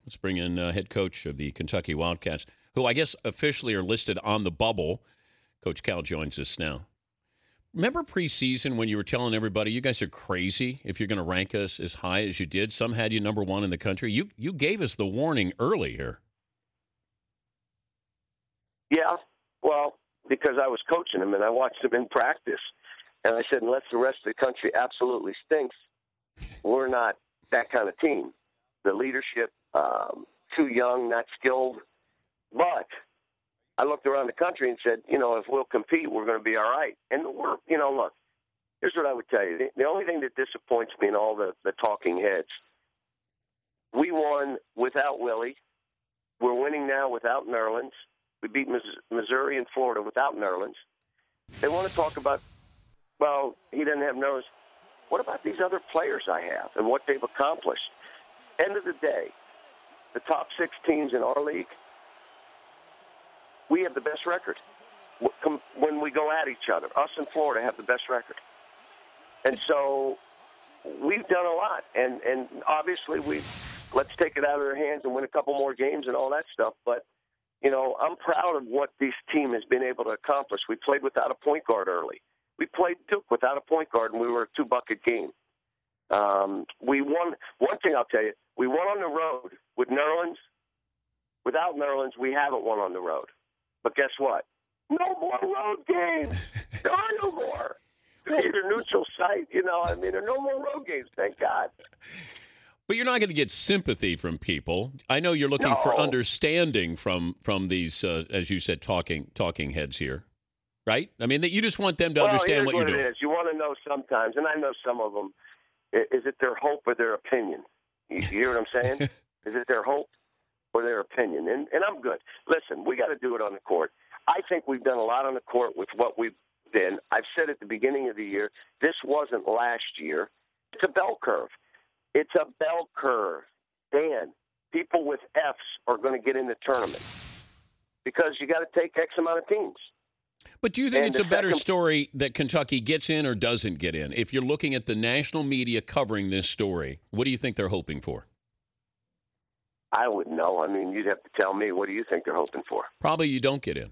Let's bring in head coach of the Kentucky Wildcats, who I guess officially are listed on the bubble. Coach Cal joins us now. Remember preseason when you were telling everybody you guys are crazy if you're going to rank us as high as you did? Some had you number one in the country. You gave us the warning early here. Yeah, well, because I was coaching them and I watched them in practice. And I said, unless the rest of the country absolutely stinks, we're not that kind of team. The leadership, too young, not skilled. But I looked around the country and said, if we'll compete, we're going to be all right. And look, here's what I would tell you. The only thing that disappoints me in all the talking heads, we won without Willie. We're winning now without Nerlens. We beat Missouri and Florida without Nerlens. They want to talk about, well, he doesn't have Nerlens. What about these other players I have and what they've accomplished? End of the day, the top 6 teams in our league, we have the best record. When we go at each other, us and Florida have the best record. And so we've done a lot. And obviously let's take it out of their hands and win a couple more games and all that stuff. But, I'm proud of what this team has been able to accomplish. We played without a point guard early. We played Duke without a point guard, and we were a 2-bucket game. We won. One thing I'll tell you, we won on the road with Nerlens. Without Nerlens, we haven't won on the road. But guess what? No more road games. There are no more. They're either neutral site, there are no more road games, thank God. But you're not going to get sympathy from people. I know you're looking for understanding from these, as you said, talking heads here, right? I mean, that you just want them to understand what you're doing. It is. You want to know sometimes, and I know some of them. Is it their hope or their opinion? You hear what I'm saying? Is it their hope or their opinion? And I'm good. Listen, we got to do it on the court. I think we've done a lot on the court with what we've been. I've said at the beginning of the year, this wasn't last year. It's a bell curve. It's a bell curve. Dan, people with Fs are going to get in the tournament because you got to take X amount of teams. But do you think it's a better story that Kentucky gets in or doesn't get in? If you're looking at the national media covering this story, what do you think they're hoping for? I wouldn't know. I mean, you'd have to tell me. What do you think they're hoping for? Probably you don't get in.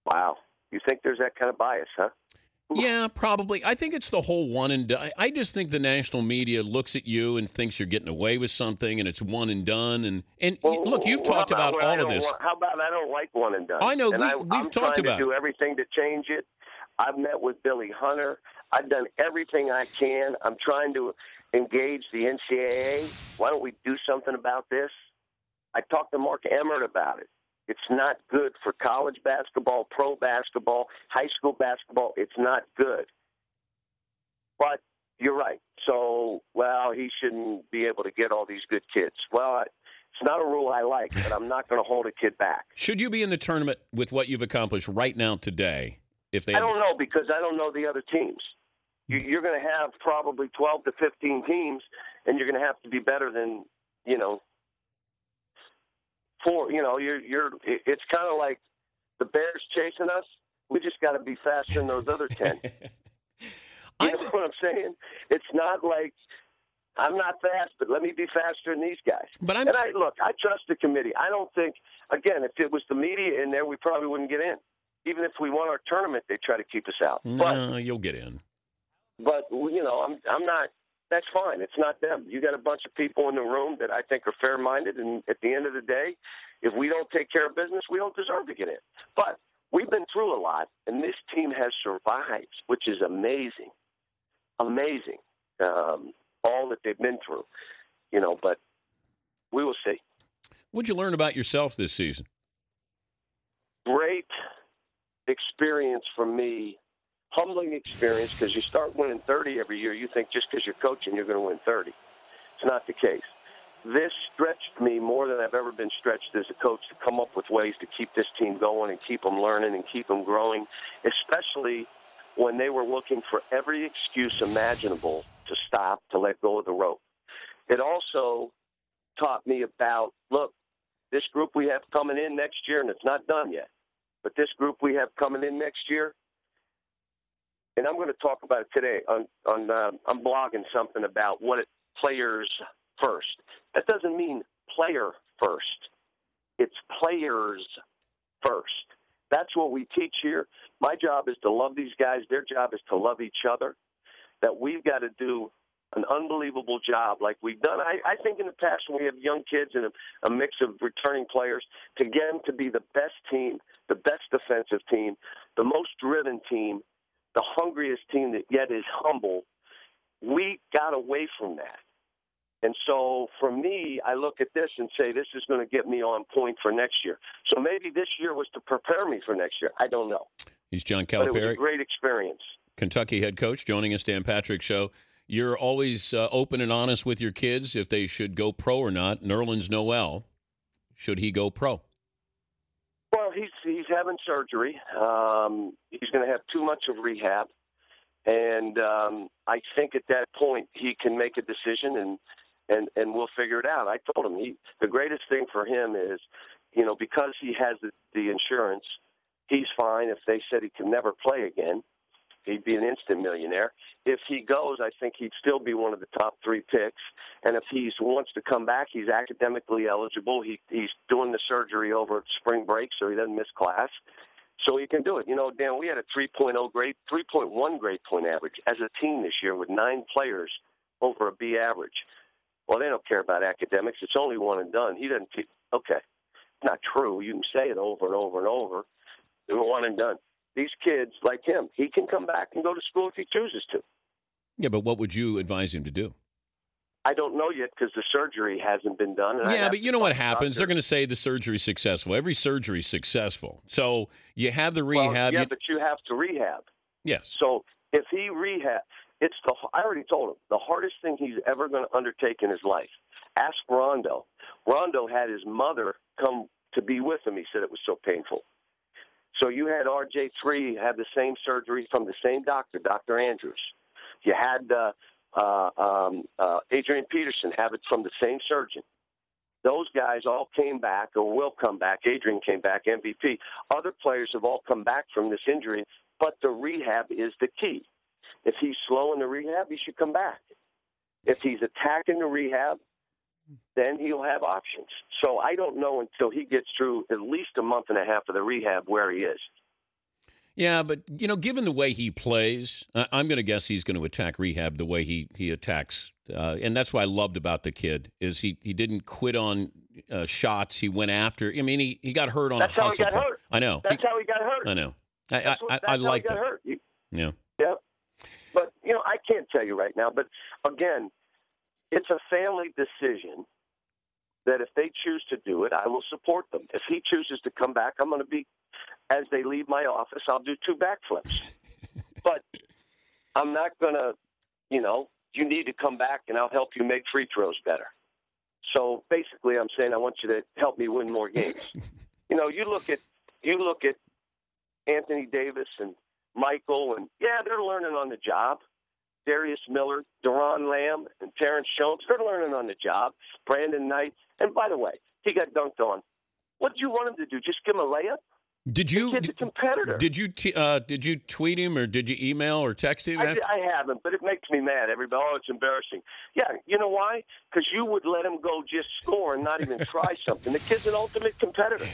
Wow. You think there's that kind of bias, huh? Yeah, probably. I think it's the whole one and done. I just think the national media looks at you and thinks you're getting away with something, and it's one and done. And look, you've talked about all of this. How about I don't like one and done? I know. We've talked about it. I'm trying to do everything to change it. I've met with Billy Hunter. I've done everything I can. I'm trying to engage the NCAA. Why don't we do something about this? I talked to Mark Emmert about it. It's not good for college basketball, pro basketball, high school basketball. It's not good. But you're right. So, he shouldn't be able to get all these good kids. Well, it's not a rule I like, but I'm not going to hold a kid back. Should you be in the tournament with what you've accomplished right now today? I don't know, because I don't know the other teams. You're going to have probably 12 to 15 teams, and you're going to have to be better than, 4. It's kind of like the Bears chasing us. We just got to be faster than those other 10. You know what I'm saying? It's not like I'm not fast, but let me be faster than these guys. I trust the committee. I don't think, again, if it was the media in there, we probably wouldn't get in. Even if we won our tournament, they try to keep us out. No, you'll get in. But, I'm not. That's fine. It's not them. You got a bunch of people in the room that I think are fair-minded, and at the end of the day, if we don't take care of business, we don't deserve to get in. But we've been through a lot, and this team has survived, which is amazing. Amazing. All that they've been through. But we will see. What'd you learn about yourself this season? Great experience for me. Humbling experience, because you start winning 30 every year, you think just because you're coaching you're going to win 30. It's not the case. This stretched me more than I've ever been stretched as a coach to come up with ways to keep this team going and keep them learning and keep them growing, especially when they were looking for every excuse imaginable to stop, to let go of the rope. It also taught me about, look, this group we have coming in next year, and it's not done yet, but this group we have coming in next year, and I'm going to talk about it today. I'm blogging something about players first. That doesn't mean player first. It's players first. That's what we teach here. My job is to love these guys. Their job is to love each other. That we've got to do an unbelievable job like we've done. I think in the past when we have young kids and a mix of returning players, to get them to be the best team, the best defensive team, the most driven team, the hungriest team that yet is humble, we got away from that. And so for me, I look at this and say, this is going to get me on point for next year. So maybe this year was to prepare me for next year. I don't know. He's John Calipari. But it was a great experience. Kentucky head coach, joining us, Dan Patrick Show. You're always open and honest with your kids if they should go pro or not. Nerlens Noel, should he go pro? Well, he's having surgery. He's going to have too much of rehab. And I think at that point he can make a decision and we'll figure it out. I told him the greatest thing for him is, because he has the insurance, he's fine. If they said he can never play again, he'd be an instant millionaire. If he goes, I think he'd still be one of the top 3 picks. And if he wants to come back, he's academically eligible. He's doing the surgery over spring break, so he doesn't miss class. So he can do it. Dan, we had a 3.1 grade point average as a team this year with 9 players over a B average. Well, they don't care about academics. It's only one and done. He doesn't. Okay, not true. You can say it over and over and over. They're one and done. These kids, like him, he can come back and go to school if he chooses to. Yeah, but what would you advise him to do? I don't know yet because the surgery hasn't been done. Yeah, but you know what happens? They're going to say the surgery's successful. Every surgery's successful. So you have the rehab. Well, yeah, but you have to rehab. Yes. So if he rehab, I already told him, the hardest thing he's ever going to undertake in his life. Ask Rondo. Rondo had his mother come to be with him. He said it was so painful. So you had RJ3 have the same surgery from the same doctor, Dr. Andrews. You had Adrian Peterson have it from the same surgeon. Those guys all came back or will come back. Adrian came back, MVP. Other players have all come back from this injury, but the rehab is the key. If he's slow in the rehab, he should come back. If he's attacking the rehab, then he'll have options. So I don't know until he gets through at least a month and a half of the rehab where he is. Yeah, but, given the way he plays, I'm going to guess he's going to attack rehab the way he attacks. And that's what I loved about the kid is he didn't quit on shots. He went after. I mean, he got hurt on that's a hustle. That's how he got hurt. I know. That's how he got hurt. I know. I like that. Hurt. Yeah. Yeah. But, I can't tell you right now. But, again, it's a family decision that if they choose to do it, I will support them. If he chooses to come back, I'm going to be, as they leave my office, I'll do 2 backflips. But I'm not going to, you need to come back and I'll help you make free throws better. So basically I'm saying I want you to help me win more games. You look at Anthony Davis and Michael, and, yeah, they're learning on the job. Darius Miller, Deron Lamb, and Terrence Jones, they're learning on the job. Brandon Knight. And by the way, he got dunked on. What did you want him to do? Just give him a layup? Did you? The kid's a competitor. Did you tweet him or did you email or text him? I haven't, but it makes me mad. Everybody, it's embarrassing. Yeah, you know why? Because you would let him go just score and not even try something. The kid's an ultimate competitor.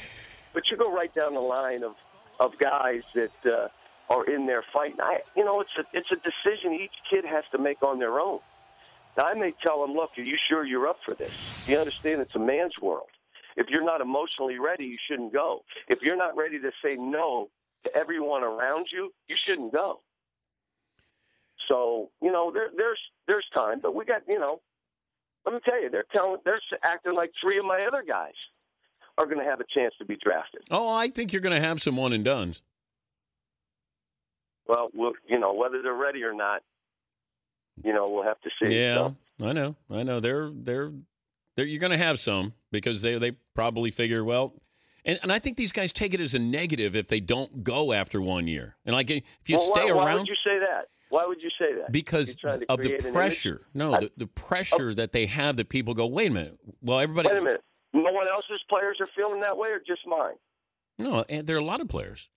But you go right down the line of guys that are in there fighting. It's a decision each kid has to make on their own. Now, I may tell them, look, are you sure you're up for this? You understand it's a man's world. If you're not emotionally ready, you shouldn't go. If you're not ready to say no to everyone around you, you shouldn't go. So, there's time, but we got, let me tell you, they're acting like 3 of my other guys are going to have a chance to be drafted. Oh, I think you're going to have some one and dones. Well, whether they're ready or not, we'll have to see. Yeah, so. I know. They're you're going to have some because they probably figure, well, and I think these guys take it as a negative if they don't go after 1 year. And like if you stay around. Why would you say that? Why would you say that? Because of the pressure. No, the pressure that they have that people go, wait a minute. Well, everybody. Wait a minute. No one else's players are feeling that way, or just mine? No, and there are a lot of players.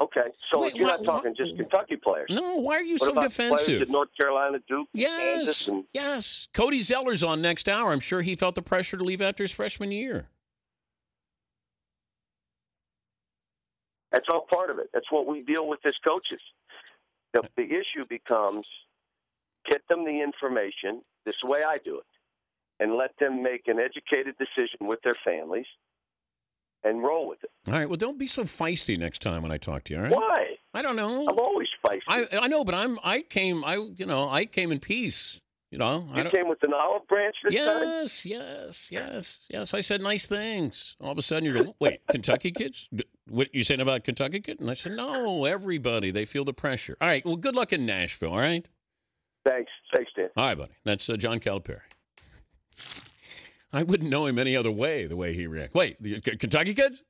Okay, so Wait, you're not talking just Kentucky players. No, why are you What so about defensive? Players at North Carolina, Duke, Kansas, Yes, and yes. Cody Zeller's on next hour. I'm sure he felt the pressure to leave after his freshman year. that's all part of it. That's what we deal with as coaches. The issue becomes get them the information this way I do it, and let them make an educated decision with their families and roll with it. All right. Well, don't be so feisty next time when I talk to you. All right? Why? I don't know. I'm always feisty. I know, but I came in peace. You know, You came with an olive branch this time? Yes. I said nice things. All of a sudden, you're going, wait, Kentucky kids? What you saying about Kentucky kids? And I said, no, everybody. They feel the pressure. All right. Well, good luck in Nashville. All right. Thanks, Dan. All right, buddy. That's John Calipari. I wouldn't know him any other way. The way he reacts. Wait, the Kentucky kids?